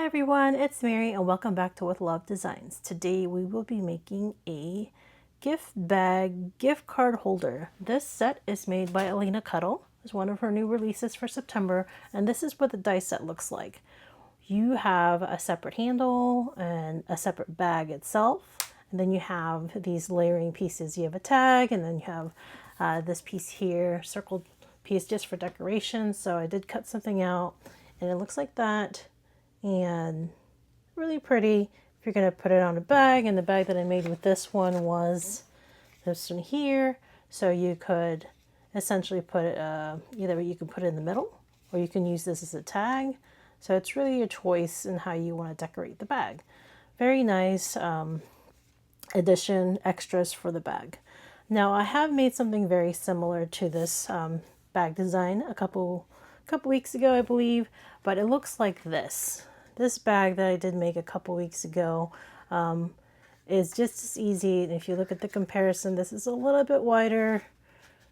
everyone, it's Mary and welcome back to With Love Designs. Today we will be making a gift bag gift card holder. This set is made by Alina Cutle. It's one of her new releases for September, and this is what the die set looks like. You have a separate handle and a separate bag itself, and then you have these layering pieces. You have a tag, and then you have this piece here, circled piece just for decoration. So I did cut something out and it looks like that, and really pretty if you're going to put it on a bag. And the bag that I made with this one was this one here, so you could essentially put it either you can put it in the middle or you can use this as a tag. So it's really your choice in how you want to decorate the bag. Very nice addition, extras for the bag. Now I have made something very similar to this bag design a couple weeks ago, I believe, but it looks like this. This bag that I did make a couple weeks ago is just as easy. And if you look at the comparison, this is a little bit wider.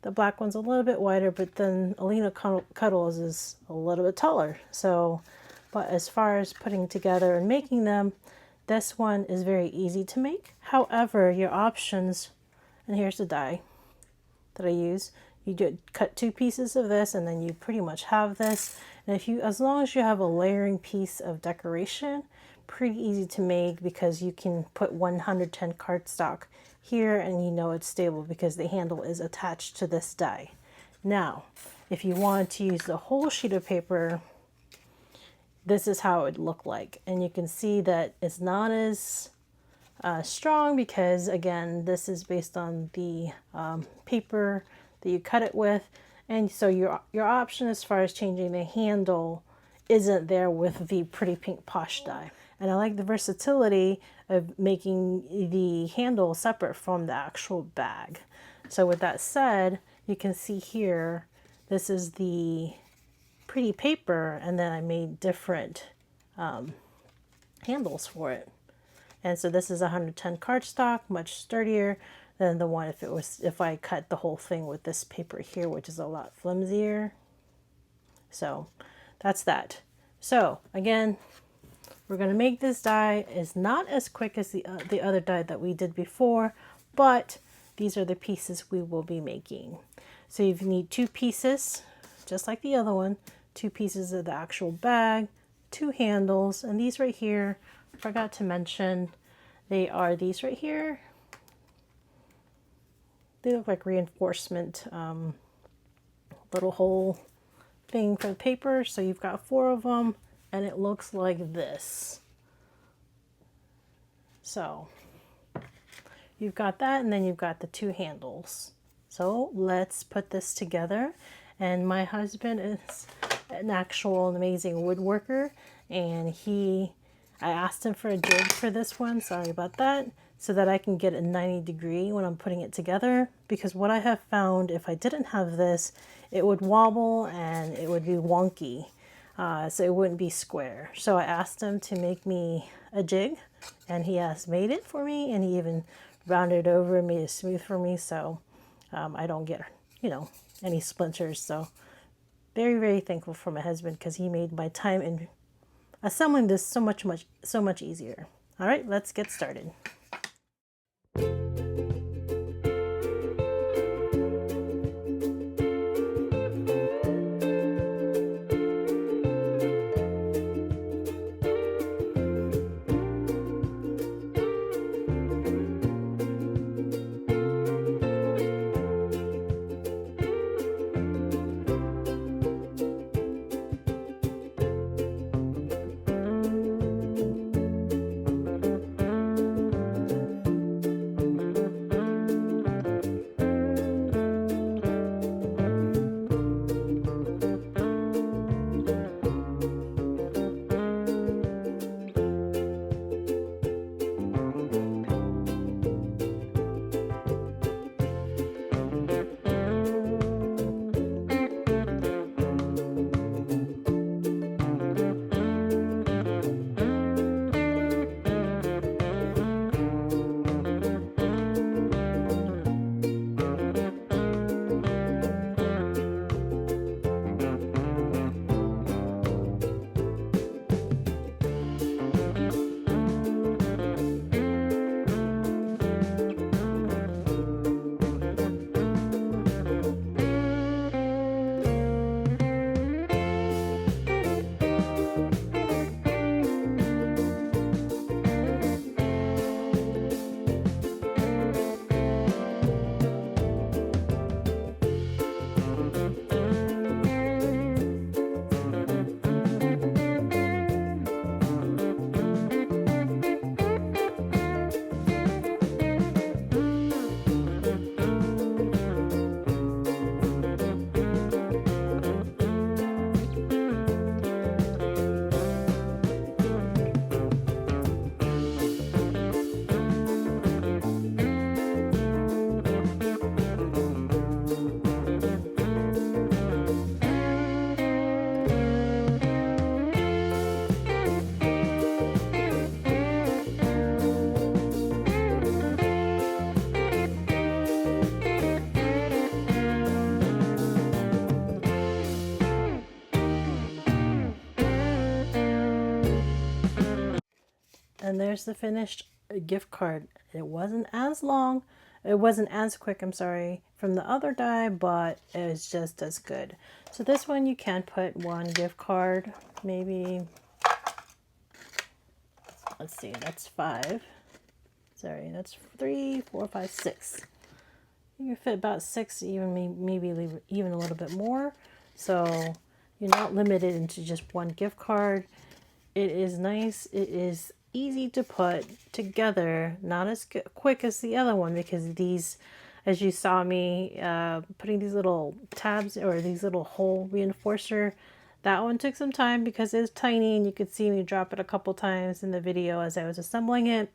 The black one's a little bit wider, but then Alina Cutle's is a little bit taller. So, but as far as putting together and making them, this one is very easy to make. However, your options, and here's the die that I use. You do cut two pieces of this, and then you pretty much have this. And as long as you have a layering piece of decoration, pretty easy to make because you can put 110 cardstock here and you know it's stable because the handle is attached to this die. Now, if you want to use the whole sheet of paper, this is how it would look like. And you can see that it's not as strong because, again, this is based on the paper that you cut it with. And so your option as far as changing the handle isn't there with the Pretty Pink Posh die. And I like the versatility of making the handle separate from the actual bag. So with that said, you can see here, this is the pretty paper, and then I made different handles for it. And so this is 110 cardstock, much sturdier than the one if I cut the whole thing with this paper here, which is a lot flimsier. So that's that. So again, we're going to make this die. Is not as quick as the other die that we did before, but these are the pieces we will be making. So you need two pieces, just like the other one, two pieces of the actual bag, two handles, and these right here, forgot to mention, they are these right here. They look like reinforcement little hole thing for the paper. So you've got 4 of them, and it looks like this. So you've got that, and then you've got the 2 handles. So let's put this together. And my husband is an actual amazing woodworker, and I asked him for a jig for this one, sorry about that, so that I can get a 90-degree when I'm putting it together. Because what I have found, if I didn't have this, it would wobble and it would be wonky. So it wouldn't be square. So I asked him to make me a jig, and he has made it for me, and he even rounded it over and made it smooth for me, so I don't get, any splinters. So very, very thankful for my husband because he made my time in assembling this so much easier. All right, let's get started. And there's the finished gift card. It wasn't as long, it wasn't as quick, I'm sorry, from the other die, but it was just as good. So this one you can put one gift card, maybe, let's see, that's 5. Sorry, that's 3, 4, 5, 6. You can fit about 6, even maybe even a little bit more. So you're not limited into just one gift card. It is nice. It is easy to put together, not as quick as the other one, because these, as you saw me putting these little tabs or these little hole reinforcer, that one took some time because it's tiny and you could see me drop it a couple times in the video as I was assembling it.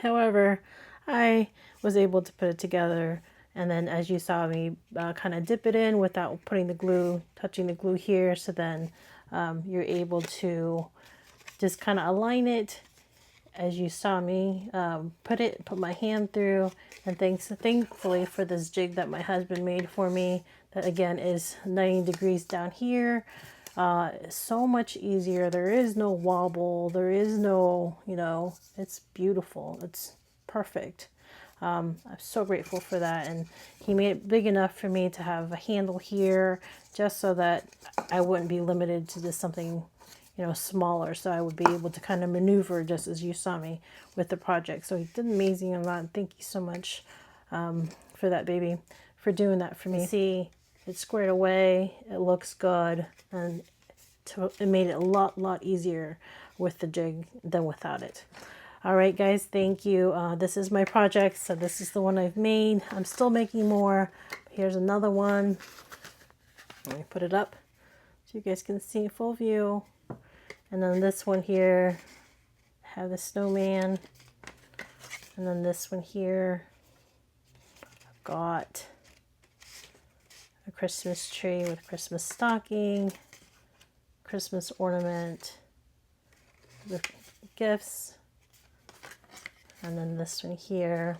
However, I was able to put it together, and then as you saw me kind of dip it in without putting the glue, touching the glue here, so then you're able to just kind of align it as you saw me put my hand through. And thankfully for this jig that my husband made for me, that again is 90 degrees down here. So much easier. There is no wobble. There is no, it's beautiful. It's perfect. I'm so grateful for that. And he made it big enough for me to have a handle here, just so that I wouldn't be limited to just something, smaller. So I would be able to kind of maneuver just as you saw me with the project. So he did an amazing amount. Thank you so much for that, baby, for doing that for me. See, it's squared away. It looks good. And it made it a lot easier with the jig than without it. All right, guys, thank you. This is my project. So this is the one I've made. I'm still making more. Here's another one. Let me put it up so you guys can see full view. And then this one here, I have the snowman. And then this one here, I've got a Christmas tree with Christmas stocking, Christmas ornament with gifts. And then this one here,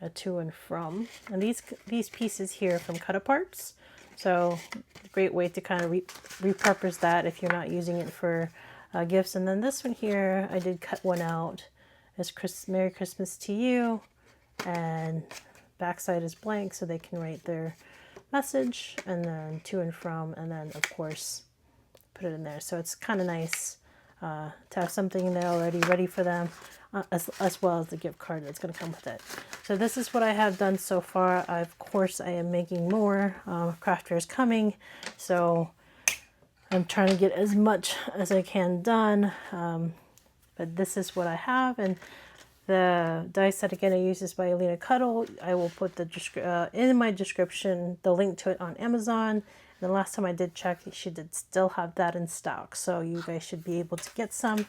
a to and from. And these pieces here from cut aparts. So great way to kind of repurpose that if you're not using it for gifts. And then this one here, I did cut one out as Merry Christmas to you. And backside is blank so they can write their message. And then to and from. And then, of course, put it in there. So it's kind of nice to have something in there already ready for them. As well as the gift card that's going to come with it. So this is what I have done so far. Of course, I am making more. Craft fair is coming, so I'm trying to get as much as I can done. But this is what I have, and the die set again I use is by Alina Cutle. I will put the in my description the link to it on Amazon. And the last time I did check, she did still have that in stock, so you guys should be able to get some.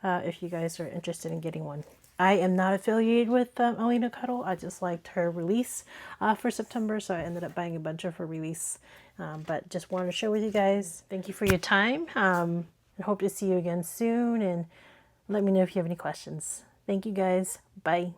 If you guys are interested in getting one. I am not affiliated with Alina Cutle. I just liked her release for September, so I ended up buying a bunch of her release. But just wanted to share with you guys. Thank you for your time. And hope to see you again soon. And let me know if you have any questions. Thank you guys. Bye.